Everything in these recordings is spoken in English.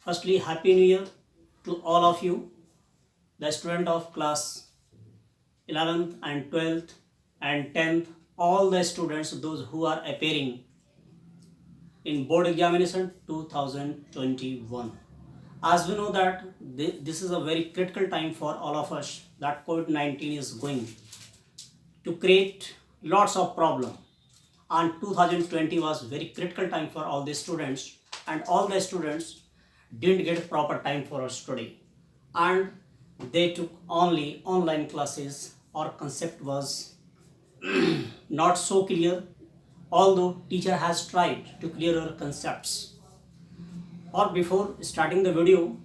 Firstly, Happy New Year to all of you, the student of class 11th and 12th and 10th, all the students, those who are appearing in board examination 2021. As we know that this is a very critical time for all of us, that COVID-19 is going to create lots of problem, and 2020 was very critical time for all the students, and all the students didn't get proper time for study, and they took only online classes. Our concept was not so clear, although teacher has tried to clear our concepts. Or before starting the video,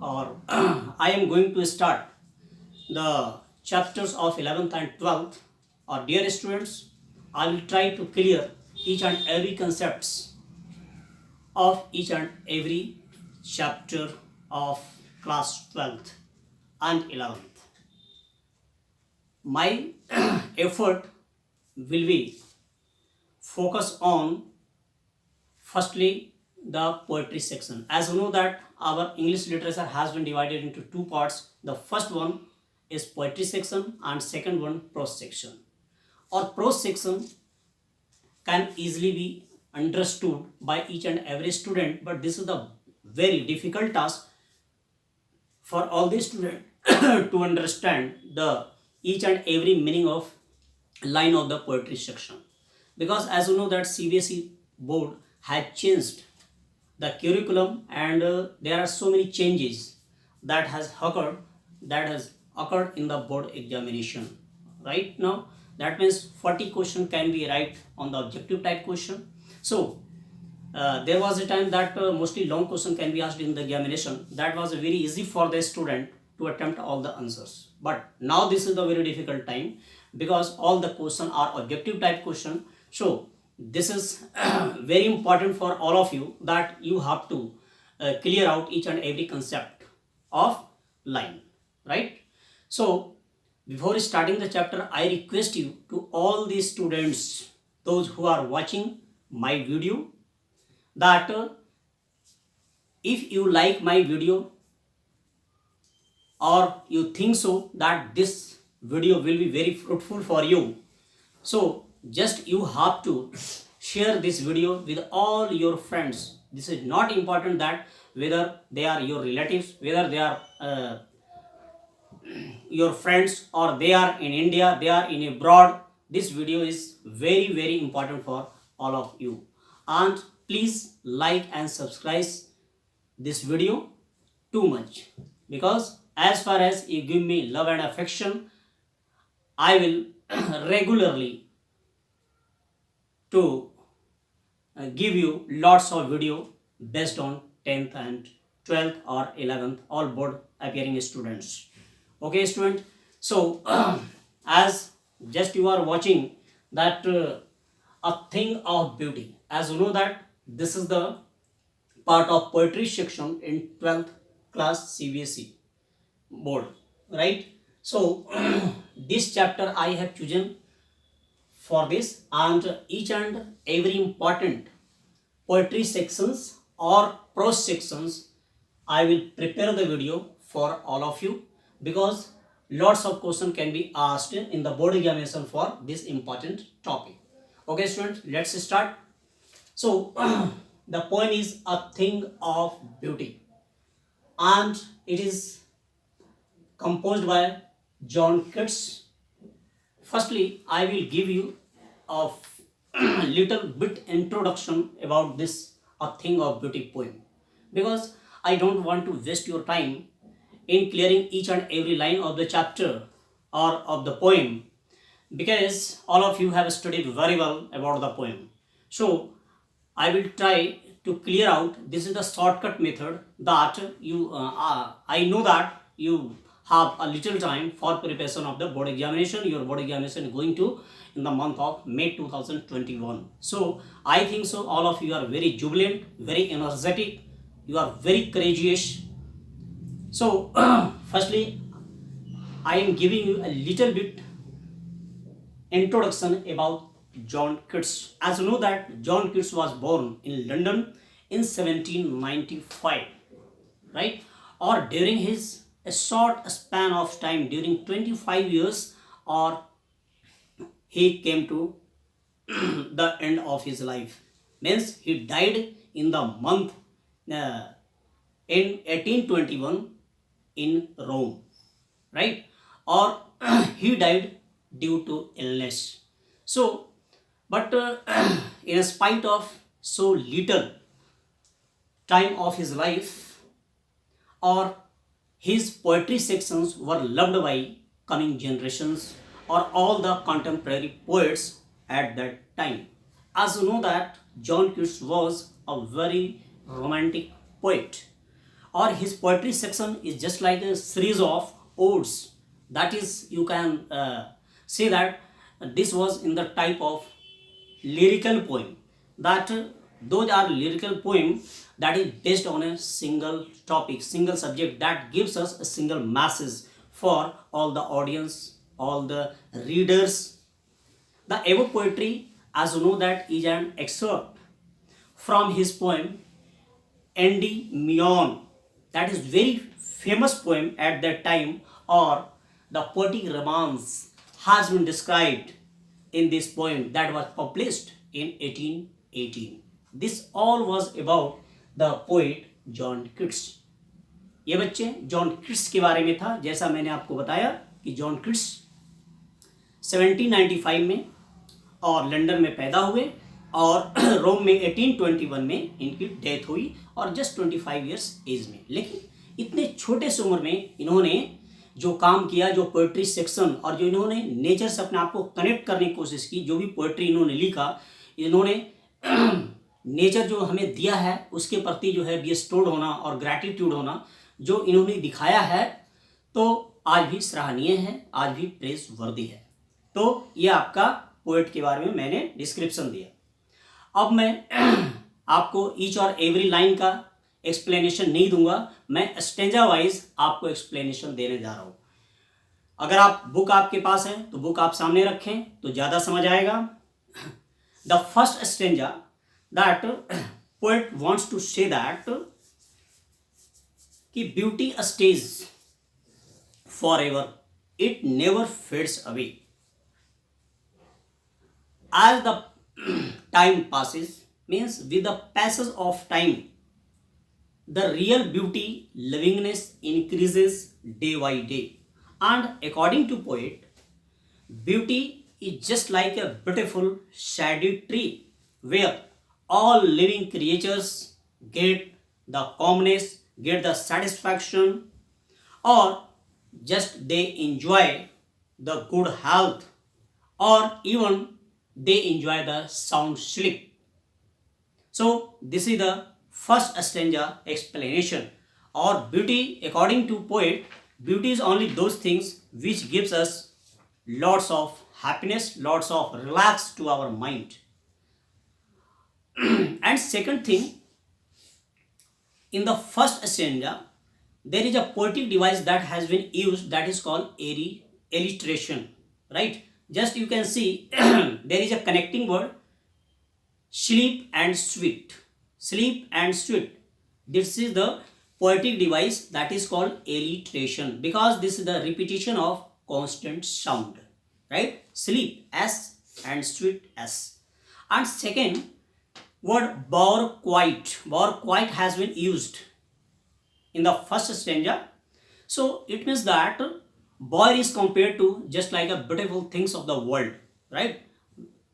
or I am going to start the chapters of 11th and 12th. Or dear students, I will try to clear each and every concepts of each and every chapter of class 12th and 11th. My effort will be focus on firstly the poetry section. As you know that our English literature has been divided into two parts. The first one is poetry section and second one prose section. Or prose section can easily be understood by each and every student, but this is the very difficult task for all the students to understand the each and every meaning of line of the poetry section, because as you know that CBSE board had changed the curriculum, and there are so many changes that has occurred in the board examination right now. That means 40 question can be right on the objective type question. So there was a time that mostly long question can be asked in the examination. That was very easy for the student to attempt all the answers. But now this is the very difficult time, because all the question are objective type question. So this is very important for all of you, that you have to clear out each and every concept of line, right? So before starting the chapter, I request you to all the students, those who are watching my video, that if you like my video, or you think so that this video will be very fruitful for you, so just you have to share this video with all your friends. This is not important that whether they are your relatives, whether they are your friends, or they are in India, they are in abroad. This video is very important for all of you, and please like and subscribe this video too much, because as far as you give me love and affection, I will regularly to give you lots of video based on 10th and 12th or 11th all board appearing students. Okay student, so as just you are watching that a thing of beauty, as you know that this is the part of poetry section in 12th class CBSE board, right? So this chapter I have chosen for this, and each and every important poetry sections or prose sections I will prepare the video for all of you, because lots of questions can be asked in the board examination for this important topic. Okay students, let's start. So the poem is a thing of beauty, and it is composed by John Keats. Firstly, I will give you a little bit introduction about this A Thing of Beauty poem, because I don't want to waste your time in clearing each and every line of the chapter or of the poem, because all of you have studied very well about the poem. So I will try to clear out. This is the shortcut method that I know that you have a little time for preparation of the board examination. Your board examination is going to in the month of May 2021. So I think so all of you are very jubilant, very energetic, you are very courageous. So firstly, I am giving you a little bit introduction about John Keats. As you know that John Keats was born in London in 1795. right? Or during his a short span of time, during 25 years, or he came to the end of his life, means he died in the month uh, in 1821 in Rome, right? Or he died due to illness. So, but in spite of so little time of his life, or his poetry sections were loved by coming generations or all the contemporary poets at that time. As you know that John Keats was a very romantic poet, or his poetry section is just like a series of odes. That is, you can say that this was in the type of lyrical poem, that those are lyrical poem that is based on a single topic, single subject, that gives us a single message for all the audience, all the readers. The above poetry, as you know, that is an excerpt from his poem Endymion, that is very famous poem at that time, or the poetic romance has been described in this poem that was published in 1818. This all was about the poet John Keats. ये बच्चे John Keats के बारे में था, जैसा मैंने आपको बताया कि जॉन किट्स 1795 में और लंदन में पैदा हुए, और रोम में 1821 में इनकी डेथ हुई, और जस्ट 25 इयर्स एज में। लेकिन इतने छोटे से उम्र में इन्होंने जो काम किया, जो पोइट्री सेक्शन, और जो इन्होंने नेचर से अपने आप को कनेक्ट करने की कोशिश की, जो भी पोइट्री इन्होंने लिखा, इन्होंने नेचर जो हमें दिया है उसके प्रति जो है बेस्टोर्ड होना और ग्रैटिट्यूड होना जो इन्होंने दिखाया है, तो आज भी सराहनीय है, आज भी प्रेज वर्दी है। तो ये आपका पोएट के बारे में मैंने डिस्क्रिप्शन दिया। अब मैं आपको ईच और एवरी लाइन का एक्सप्लेनेशन नहीं दूंगा, मैं स्टेंजा वाइज आपको एक्सप्लेनेशन देने जा रहा हूं। अगर आप बुक आपके पास है तो बुक आप सामने रखें तो ज़्यादा समझ आएगा। The first stanza that poet wants to say that कि beauty stays forever, it never fades away. As the time passes, means with the passage of time, the real beauty livingness increases day by day, and according to poet, beauty is just like a beautiful shady tree where all living creatures get the calmness, get the satisfaction, or just they enjoy the good health, or even they enjoy the sound sleep. So this is the first stanza explanation. Or beauty, according to poet, beauty is only those things which gives us lots of happiness, lots of relax to our mind. And second thing, in the first stanza there is a poetic device that has been used, that is called alliteration, right? Just you can see there is a connecting word, sleep and sweet, sleep and sweet. This is the poetic device that is called alliteration, because this is the repetition of constant sound, right? Sleep S and sweet S. And second word, bore quiet has been used in the first stanza. So it means that boy is compared to just like a beautiful things of the world, right?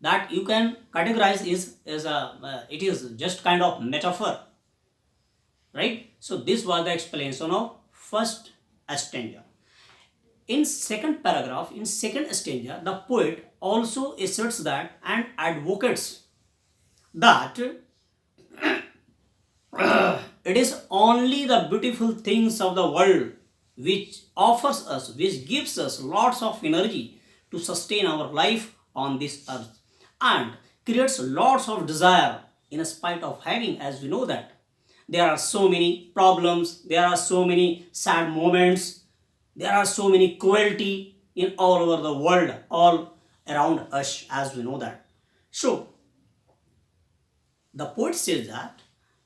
That you can categorize is a it is just kind of metaphor, right? So this was the explanation of first stanza. In second paragraph, in second stanza, the poet also asserts that and advocates that it is only the beautiful things of the world which offers us, which gives us lots of energy to sustain our life on this earth, and creates lots of desire in spite of having, as we know that there are so many problems, there are so many sad moments, there are so many cruelty in all over the world, all around us, as we know that. So the poet says that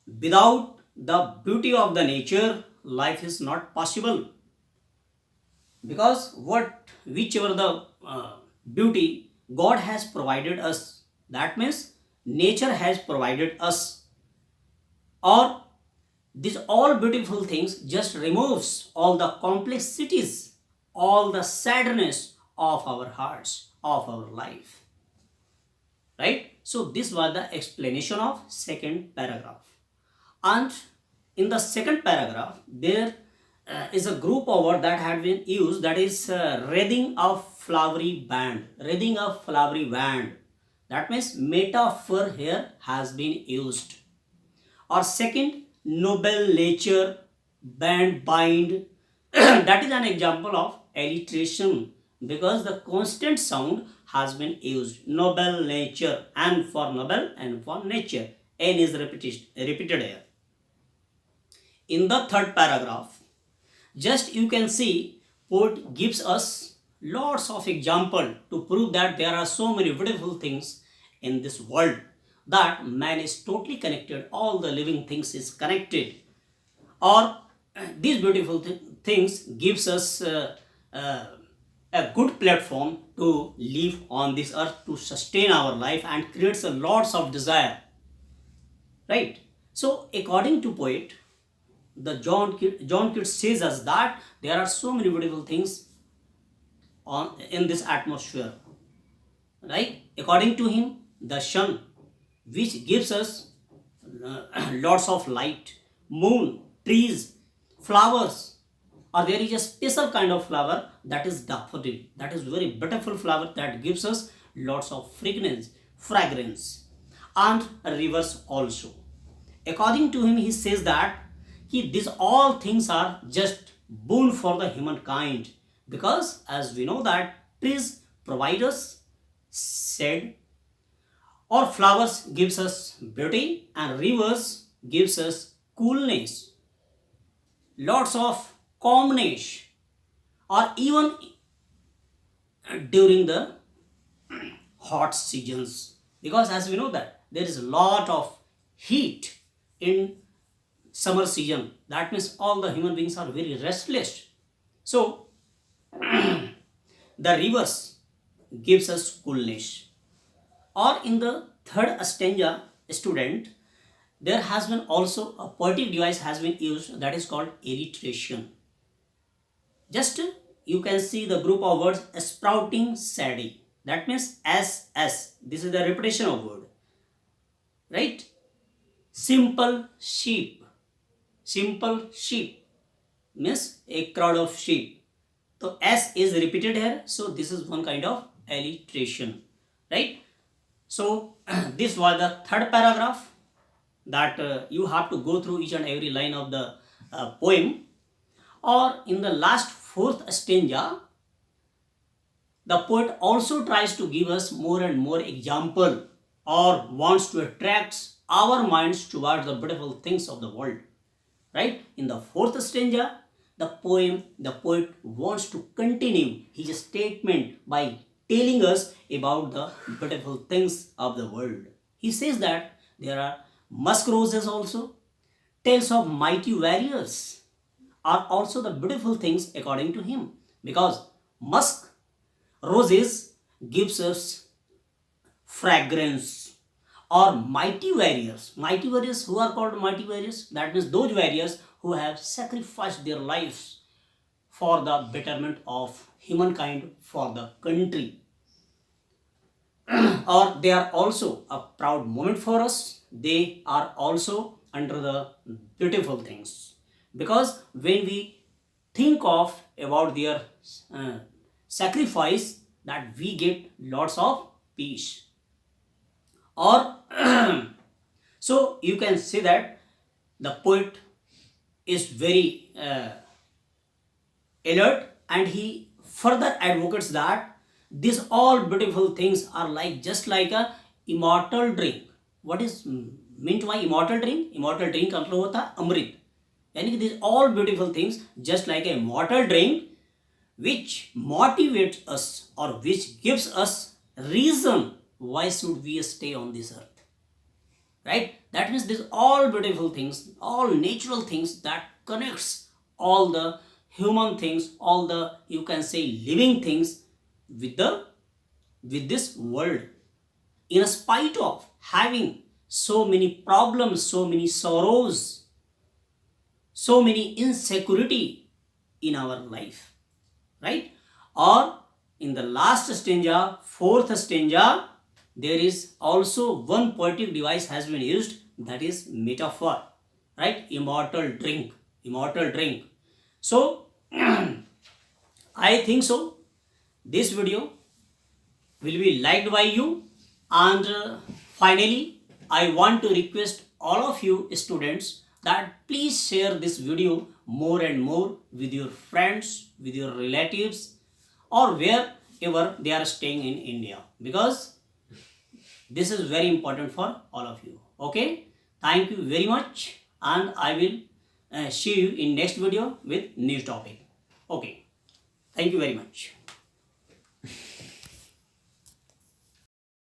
without the beauty of the nature life is not possible, because whichever the beauty God has provided us, that means nature has provided us, or these all beautiful things just removes all the complexities, all the sadness of our hearts, of our life, right? So this was the explanation of second paragraph. And in the second paragraph, there is a group of words that had been used, that is wreathing of flowery band. Wreathing of flowery band. That means metaphor here has been used. Or second, noble nature, band, bind. That is an example of alliteration, because the constant sound has been used. Noble nature, and for noble and for nature. N is repeated here. In the third paragraph, just you can see poet gives us lots of example to prove that there are so many beautiful things in this world, that man is totally connected, all the living things is connected, or these beautiful things gives us a good platform to live on this earth, to sustain our life, and creates a lots of desire, right? So according to poet, the John Keats says us that there are so many beautiful things in this atmosphere, right? According to him, the sun, which gives us lots of light, moon, trees, flowers, or there is a special kind of flower, that is daffodil. That is very beautiful flower that gives us lots of fragrance, and rivers also. According to him, he says that these all things are just boon for the humankind, because as we know that trees provide us shade, or flowers gives us beauty, and rivers gives us coolness, lots of calmness, or even during the hot seasons, because as we know that there is a lot of heat in summer season. That means all the human beings are very restless. So the rivers gives us coolness. Or in the third stanza, student, there has been also a poetic device has been used, that is called alliteration. Just you can see the group of words sprouting saddy. That means S. This is the repetition of word, right? Simple sheep. Simple sheep means a crowd of sheep. So S is repeated here. So this is one kind of alliteration, right? So this was the third paragraph, that you have to go through each and every line of the poem. Or in the last fourth stanza, the poet also tries to give us more and more example, or wants to attract our minds towards the beautiful things of the world, right? In the fourth stanza, the poet wants to continue his statement by telling us about the beautiful things of the world. He says that there are musk roses also, tales of mighty warriors are also the beautiful things according to him, because musk roses gives us fragrance, or mighty warriors. Mighty warriors, who are called mighty warriors? That means those warriors who have sacrificed their lives for the betterment of humankind, for the country. Or they are also a proud moment for us. They are also under the beautiful things, because when we think of about their sacrifice, that we get lots of peace. Or so you can say that the poet is very alert, and he further advocates that these all beautiful things are like just like a immortal drink. What is meant by immortal drink? Immortal drink का मतलब होता है अमृत, यानी कि these all beautiful things just like a immortal drink, which motivates us, or which gives us reason why should we stay on this earth, right? That means these all beautiful things, all natural things that connects all the human things, all the, you can say, living things with this world. In spite of having so many problems, so many sorrows, so many insecurity in our life, right? Or in the last stanza, fourth stanza, there is also one poetic device has been used, that is metaphor, right? Immortal drink, immortal drink. So I think so this video will be liked by you. And finally, I want to request all of you students that please share this video more and more with your friends, with your relatives, or wherever they are staying in India, because this is very important for all of you. Okay, thank you very much, and I will see you in next video with new topic. Okay, thank you very much.